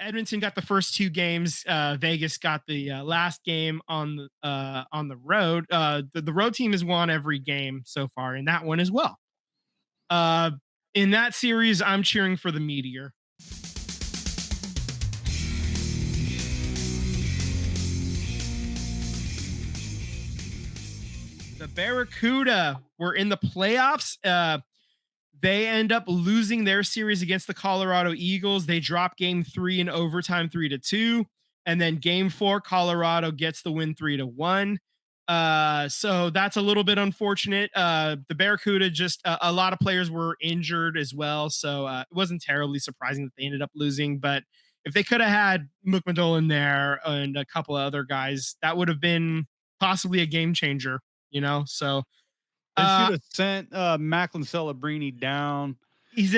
Edmonton got the first two games. Vegas got the last game on the road. The road team has won every game so far in that one as well. Uh, in that series, I'm cheering for the Meteor. The Barracuda were in the playoffs. They end up losing their series against the Colorado Eagles. They drop game 3 in overtime 3-2. And then game 4, Colorado gets the win 3-1. So that's a little bit unfortunate. The Barracuda just a lot of players were injured as well. So it wasn't terribly surprising that they ended up losing. But if they could have had McMadoll in there and a couple of other guys, that would have been possibly a game changer, So they should have sent Macklin Celebrini down. He's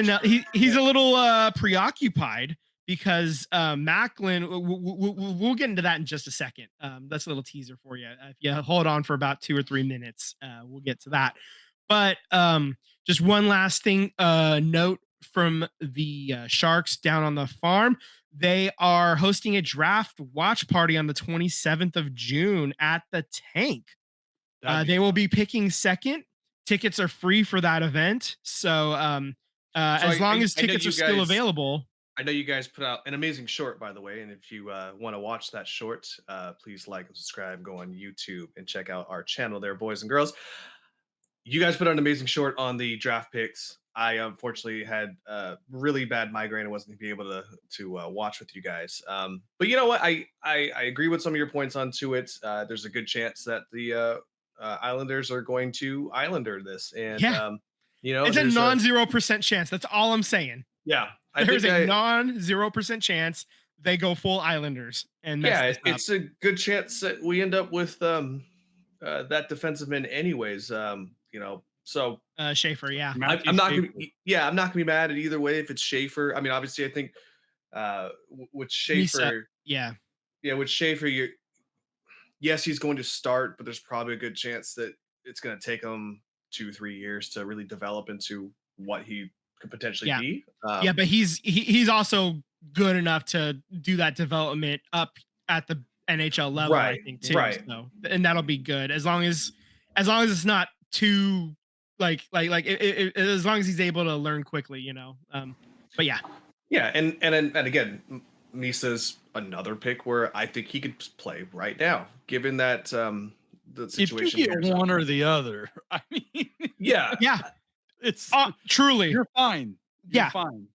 he's a little preoccupied because Macklin. We'll get into that in just a second. That's a little teaser for you. If you hold on for about 2 or 3 minutes, we'll get to that. But just one last thing. Note from the Sharks down on the farm. They are hosting a draft watch party on the 27th of June at the Tank. They will be picking second. Tickets are free for that event. So as long as tickets are still available. I know you guys put out an amazing short, by the way. And if you want to watch that short, please like and subscribe, go on YouTube and check out our channel there, boys and girls. You guys put out an amazing short on the draft picks. I unfortunately had a really bad migraine. I wasn't going to be able to watch with you guys. But you know what? I agree with some of your points onto it. There's a good chance that the Islanders are going to Islander this. And, it's a non-0% chance. That's all I'm saying. Yeah. There's a non-0% chance they go full Islanders. And it's a good chance that we end up with that defensive man anyways. So Schaefer, yeah. I'm not gonna be mad at either way if it's Schaefer. I mean, obviously I think with Schaefer, with Schaefer, yes, he's going to start, but there's probably a good chance that it's going to take him 2-3 years to really develop into what he could potentially be. But he's also good enough to do that development up at the NHL level, I think, too. Right. So, and that'll be good as long as it's not too as long as he's able to learn quickly, But yeah. Yeah, and again, Misa's another pick where I think he could play right now, given that the situation. If you get one or the other, I mean, yeah, it's truly you're fine. You're fine.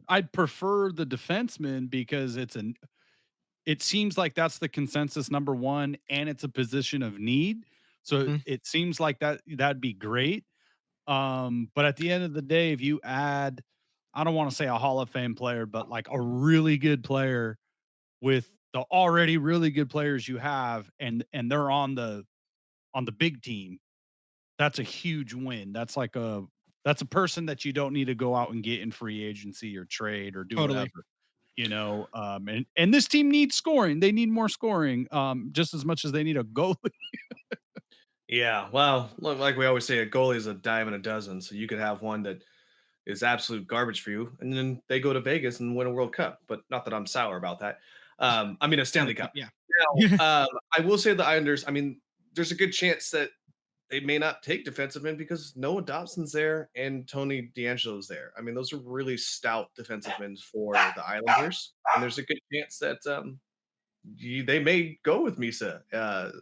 I'd prefer the defenseman because it seems like that's the consensus number one, and it's a position of need. So it seems like that'd be great. But at the end of the day, if you add, I don't want to say a Hall of Fame player, but like a really good player with the already really good players you have, and they're on the big team, that's a huge win. That's a person that you don't need to go out and get in free agency or trade or do whatever. And this team needs scoring. They need more scoring, just as much as they need a goalie. Yeah, well, like we always say, a goalie is a dime and a dozen. So you could have one that is absolute garbage for you, and then they go to Vegas and win a World Cup. But not that I'm sour about that. I mean, a Stanley Cup. Yeah. Now, I will say the Islanders. I mean, there's a good chance that they may not take defensemen because Noah Dobson's there and Tony DeAngelo's there. I mean, those are really stout defensemen for the Islanders, and there's a good chance that they may go with Misa.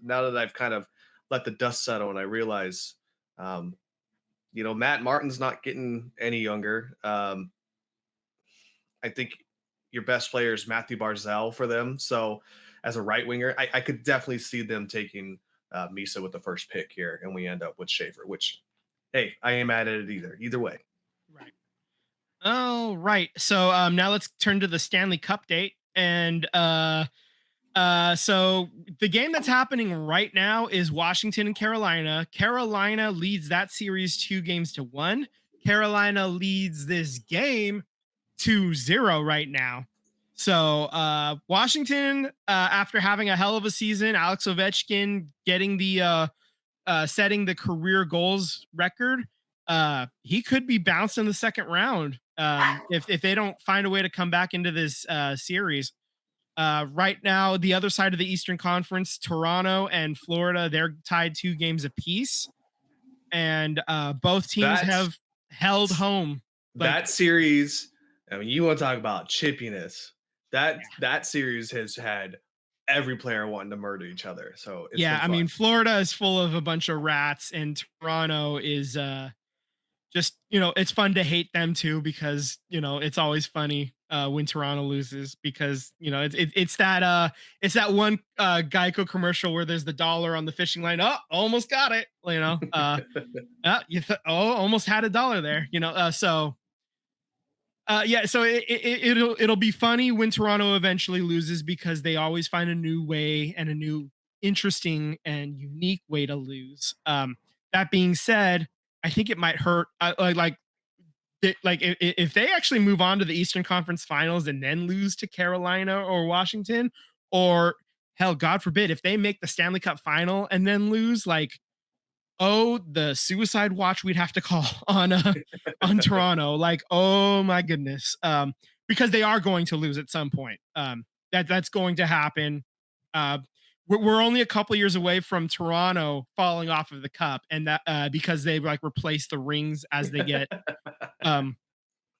Now that I've kind of let the dust settle and I realize, Matt Martin's not getting any younger. I think your best player is Matthew Barzal for them. So as a right winger, I could definitely see them taking Misa with the first pick here, and we end up with Schaefer, which, hey, I ain't mad at it either way. Right. Oh, right. So now let's turn to the Stanley Cup date. And so the game that's happening right now is Washington and Carolina. Carolina leads that series 2-1. Carolina leads this game 2-0 right now. So Washington, after having a hell of a season, Alex Ovechkin getting the setting the career goals record, he could be bounced in the second round. if they don't find a way to come back into this series. Right now, the other side of the Eastern Conference, Toronto and Florida, they're tied 2 games apiece, and both teams have held home. That series, I mean, you want to talk about chippiness. That series has had every player wanting to murder each other. So it's I mean, Florida is full of a bunch of rats, and Toronto is just, it's fun to hate them too, because it's always funny when Toronto loses, because it's that one Geico commercial where there's the dollar on the fishing line. Oh, almost got it. Almost had a dollar there. So it'll be funny when Toronto eventually loses, because they always find a new way and a new interesting and unique way to lose. That being said, I think it might hurt. If they actually move on to the Eastern Conference Finals and then lose to Carolina or Washington, or hell, God forbid, if they make the Stanley Cup Final and then lose, the suicide watch we'd have to call on Toronto. Oh my goodness, because they are going to lose at some point. That's going to happen. We're only a couple years away from Toronto falling off of the cup, and that because they replace the rings as they get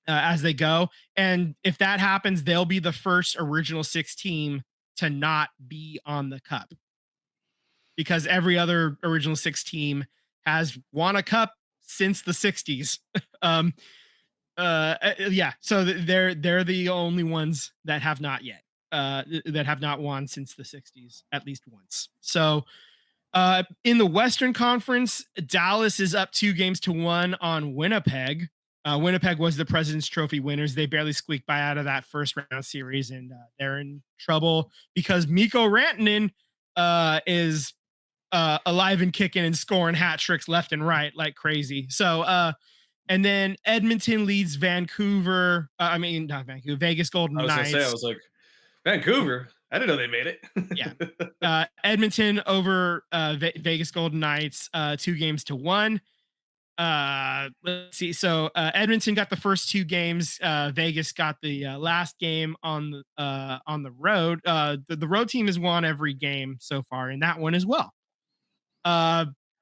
as they go. And if that happens, they'll be the first original 6 team to not be on the cup, because every other original 6 team has won a cup since the 60s. So they're the only ones that have not yet. That have not won since the 60s, at least once. So in the Western Conference, Dallas is up 2-1 on Winnipeg. Winnipeg was the President's Trophy winners. They barely squeaked by out of that first round series, and they're in trouble because Mikko Rantanen is alive and kicking and scoring hat tricks left and right like crazy. So and then Edmonton leads Vancouver. Not Vancouver, Vegas Golden Knights. I was like, Vancouver? I didn't know they made it. Edmonton over Vegas Golden Knights, 2-1. Let's see. So Edmonton got the first 2 games. Vegas got the last game on the road. The road team has won every game so far in that one as well.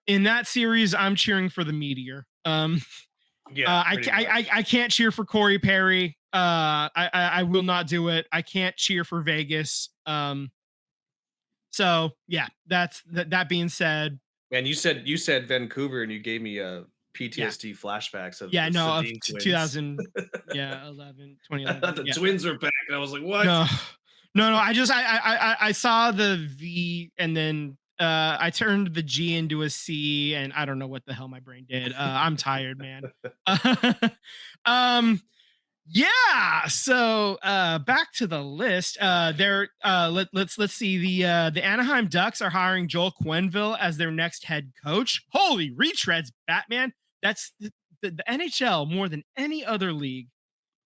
In that series, I'm cheering for the Meteor. I can't cheer for Corey Perry. I will not do it. I can't cheer for Vegas. So yeah, that being said, man, you said Vancouver and you gave me a PTSD flashbacks of 2000 2011. The Twins are back, and I was like, what? No, I saw the V, and then I turned the G into a C, and I don't know what the hell my brain did. I'm tired, man. So back to the list. Let's see. The Anaheim Ducks are hiring Joel Quenneville as their next head coach. Holy retreads, Batman. That's the NHL more than any other league.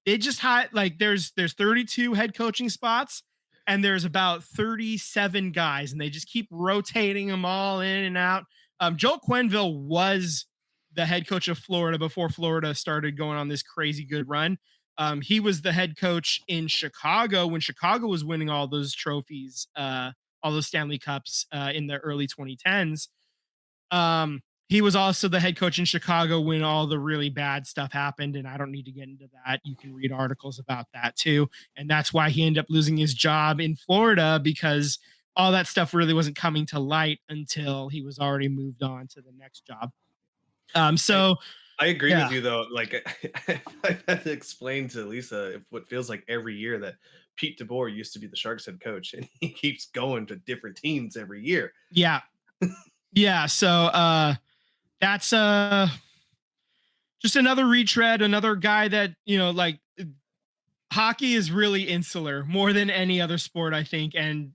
They just had there's 32 head coaching spots, and there's about 37 guys, and they just keep rotating them all in and out. Joel Quenneville was the head coach of Florida before Florida started going on this crazy good run. He was the head coach in Chicago when Chicago was winning all those trophies, all those Stanley Cups in the early 2010s. He was also the head coach in Chicago when all the really bad stuff happened, and I don't need to get into that. You can read articles about that too. And that's why he ended up losing his job in Florida, because all that stuff really wasn't coming to light until he was already moved on to the next job. I agree with you, though. I had to explain to Lisa what feels like every year that Pete DeBoer used to be the Sharks head coach, and he keeps going to different teams every year. Yeah. So that's just another retread, another guy that, hockey is really insular more than any other sport, I think. And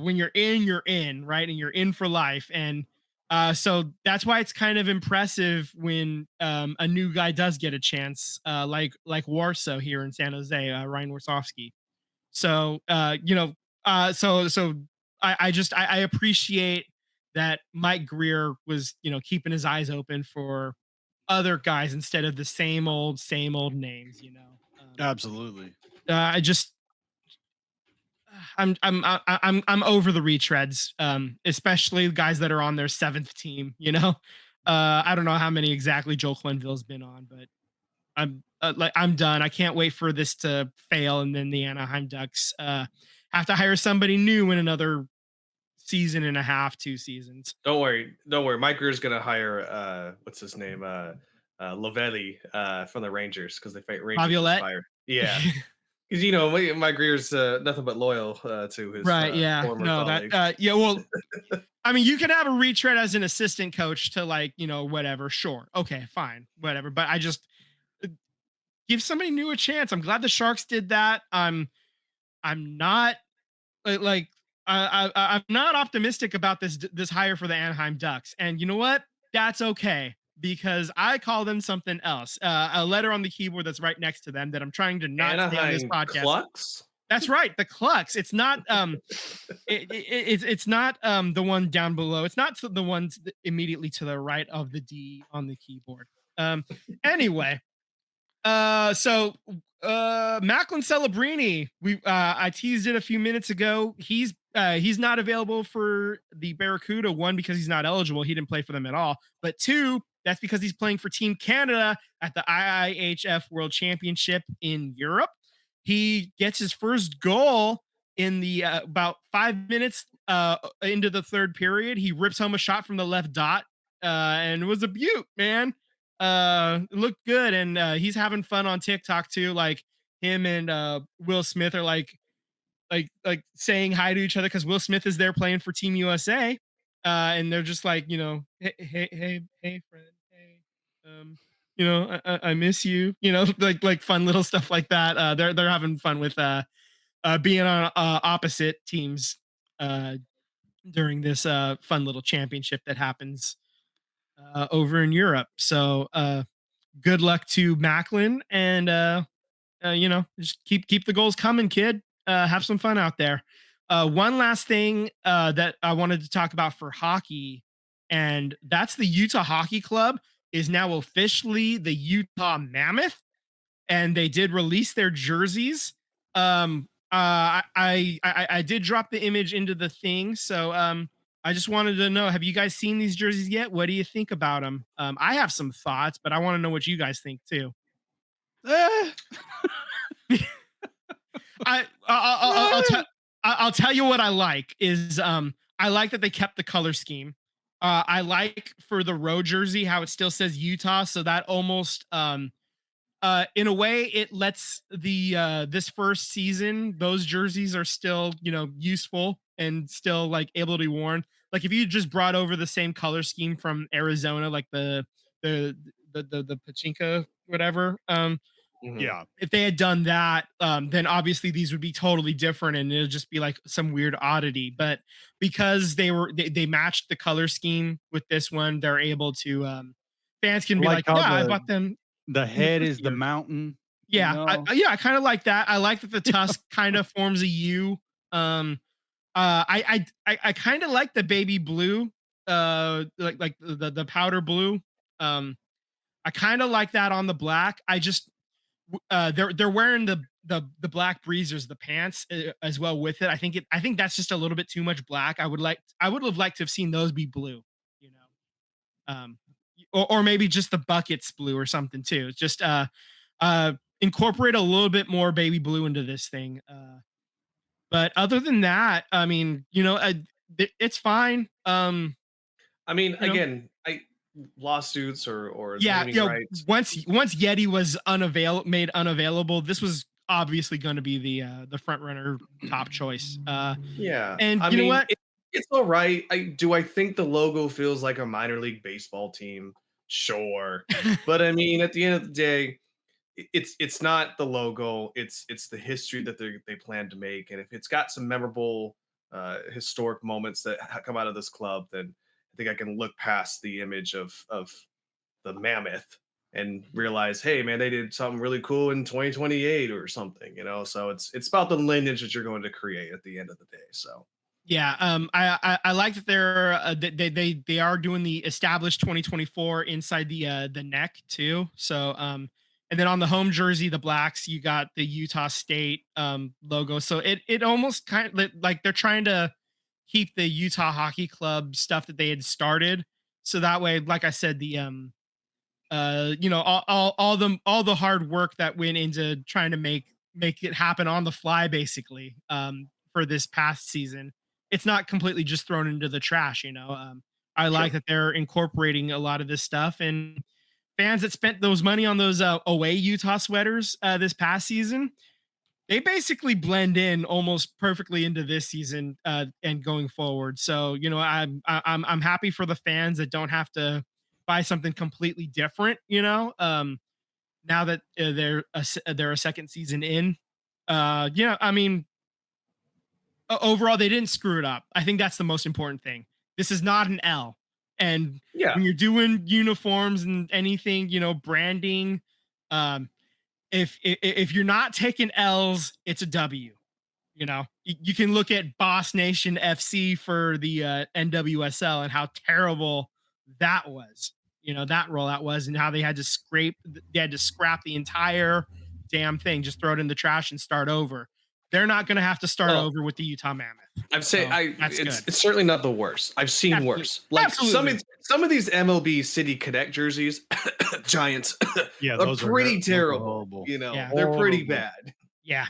when you're in, right? And you're in for life. And so that's why it's kind of impressive when a new guy does get a chance, like Warsaw here in San Jose, Ryan Warsofsky. So I appreciate that Mike Greer was, keeping his eyes open for other guys instead of the same old names, you know. Absolutely. I just I'm over the retreads, especially guys that are on their 7th team, you know. I don't know how many exactly Joel Quenneville's been on, but I'm done. I can't wait for this to fail and then the Anaheim Ducks have to hire somebody new in another season and a half, 2 seasons. Don't worry. Mike Grier's gonna hire what's his name? Lovelli from the Rangers because Rangers just Laviolette? fired. Yeah. Because Mike Grier's nothing but loyal to his Right, yeah. former No, colleagues. that yeah, well, I mean, you can have a retread as an assistant coach to like, whatever. Sure. Okay, fine. Whatever. But I just give somebody new a chance. I'm glad the Sharks did that. I'm not like I'm not optimistic about this hire for the Anaheim Ducks. And you know what? That's okay because I call them something else. A letter on the keyboard that's right next to them that I'm trying to not say on this Anaheim podcast. Clucks? That's right, the Clucks. It's not it's not the one down below. It's not the ones immediately to the right of the D on the keyboard. Anyway, so Macklin Celebrini, I teased it a few minutes ago. He's not available for the Barracuda. One, because he's not eligible. He didn't play for them at all. But two, that's because he's playing for Team Canada at the IIHF World Championship in Europe. He gets his first goal in the about 5 minutes into the third period. He rips home a shot from the left dot, and it was a beaut, man. It looked good, and he's having fun on TikTok too. Like him and Will Smith are like saying hi to each other because Will Smith is there playing for Team USA, and they're just like, hey friend, hey, I miss you, like fun little stuff like that. They're having fun with being on opposite teams during this fun little championship that happens over in Europe. So good luck to Macklin, and just keep the goals coming, kid. Have some fun out there. One last thing that I wanted to talk about for hockey, and that's the Utah Hockey Club is now officially the Utah Mammoth, and they did release their jerseys. I did drop the image into the thing, so I just wanted to know, have you guys seen these jerseys yet? What do you think about them? I have some thoughts, but I want to know what you guys think too. I'll tell you what I like is I like that they kept the color scheme. I like for the road jersey how it still says Utah, so that almost in a way it lets the this first season those jerseys are still useful and still like able to be worn. Like if you just brought over the same color scheme from Arizona, like the Pachinko whatever, Yeah. if they had done that, then obviously these would be totally different and it'll just be like some weird oddity. But because they matched the color scheme with this one, they're able to fans can be like, how yeah, I bought them. The head is the year. mountain. Yeah, I kind of like that. I like that the tusk kind of forms a U. I kind of like the baby blue, like the powder blue. I kind of like that on the black. I just they're wearing the black breezers, the pants as well with it. I think that's just a little bit too much black. I would have liked to have seen those be blue, you know. Or maybe just the buckets blue or something too. Just incorporate a little bit more baby blue into this thing. But other than that, I mean, it's fine. I mean, again, lawsuits or naming rights. Once Yeti was made unavailable, this was obviously going to be the front runner top choice. Yeah, and you know what? It's all right. I think the logo feels like a minor league baseball team. Sure, but I mean, at the end of the day, it's not the logo. It's the history that they plan to make, and if it's got some memorable historic moments that come out of this club, then I think I can look past the image of the mammoth and realize, hey, man, they did something really cool in 2028 or something, So it's about the lineage that you're going to create at the end of the day. So Yeah, I like that they are doing the established 2024 inside the neck too. So and then on the home jersey, the blacks, you got the Utah State logo. So it almost kind of like they're trying to keep the Utah Hockey Club stuff that they had started. So that way, like I said, the you know, all the hard work that went into trying to make it happen on the fly, basically, for this past season, it's not completely just thrown into the trash. You know, I like Sure. that they're incorporating a lot of this stuff, and fans that spent those money on those away Utah sweaters this past season, they basically blend in almost perfectly into this season and going forward. So you know, I'm happy for the fans that don't have to buy something completely different. You know, now that they're a second season in, yeah, I mean, overall they didn't screw it up. I think that's the most important thing. This is not an L. And Yeah. when you're doing uniforms and anything, you know, branding, um, if you're not taking L's, it's a W. You know, you can look at Boss Nation FC for the NWSL and how terrible that was. You know, that rollout was, and how they had to scrap the entire damn thing, just throw it in the trash and start over. They're not going to have to start Well, over with the Utah Mammoth. I'd say So that's good. it's certainly not the worst. I've seen Absolutely. worse. Like Absolutely. some of these MLB City Connect jerseys, Giants, Yeah, are those pretty those are terrible. horrible. You know, Yeah. they're pretty Horrible. bad. Yeah,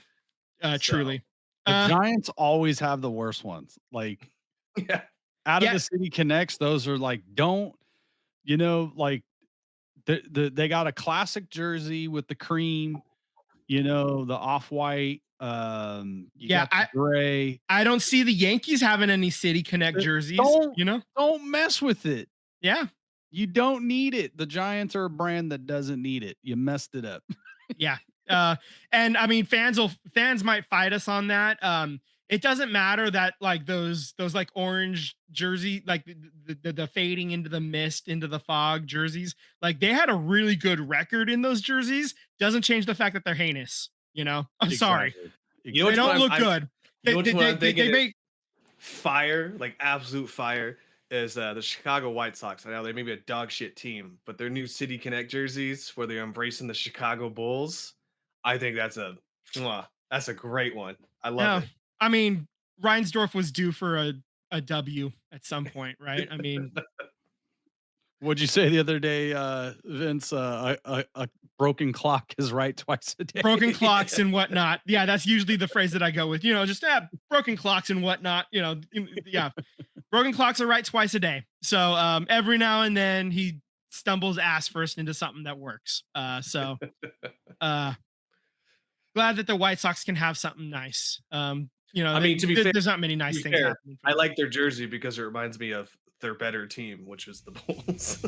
So, truly. The Uh, Giants always have the worst ones. Like yeah. out of Yeah. the City Connects, those are like don't you know like they got a classic jersey with the cream, you know, the off white. You Yeah, got the gray. I don't see the Yankees having any City Connect jerseys. Don't You know? don't mess with it. Yeah. You don't need it. The Giants are a brand that doesn't need it. You messed it up. Yeah. And I mean, fans might fight us on that. It doesn't matter that like those like orange jersey, like the fading into the mist, into the fog jerseys, like they had a really good record in those jerseys. Doesn't change the fact that they're heinous. You know, I'm sorry. Exactly. You know They what's don't what look I'm, good. You know They, what's what I'm they thinking? make Fire, like absolute fire, is the Chicago White Sox. I know they may be a dog shit team, but their new City Connect jerseys, where they're embracing the Chicago Bulls, I think that's a great one. I love no. I mean, Reinsdorf was due for a W at some point, right? I mean, What'd you say the other day, Vince? A broken clock is right twice a day. broken clocks and whatnot. Yeah, that's usually the phrase that I go with. You know, just broken clocks and whatnot. You know, yeah, broken clocks are right twice a day. So every now and then he stumbles ass first into something that works. So glad that the White Sox can have something nice. You know, I mean, to be fair, there's not many nice things fair, happening. For I them. like their jersey because it reminds me of their better team, which was the Bulls.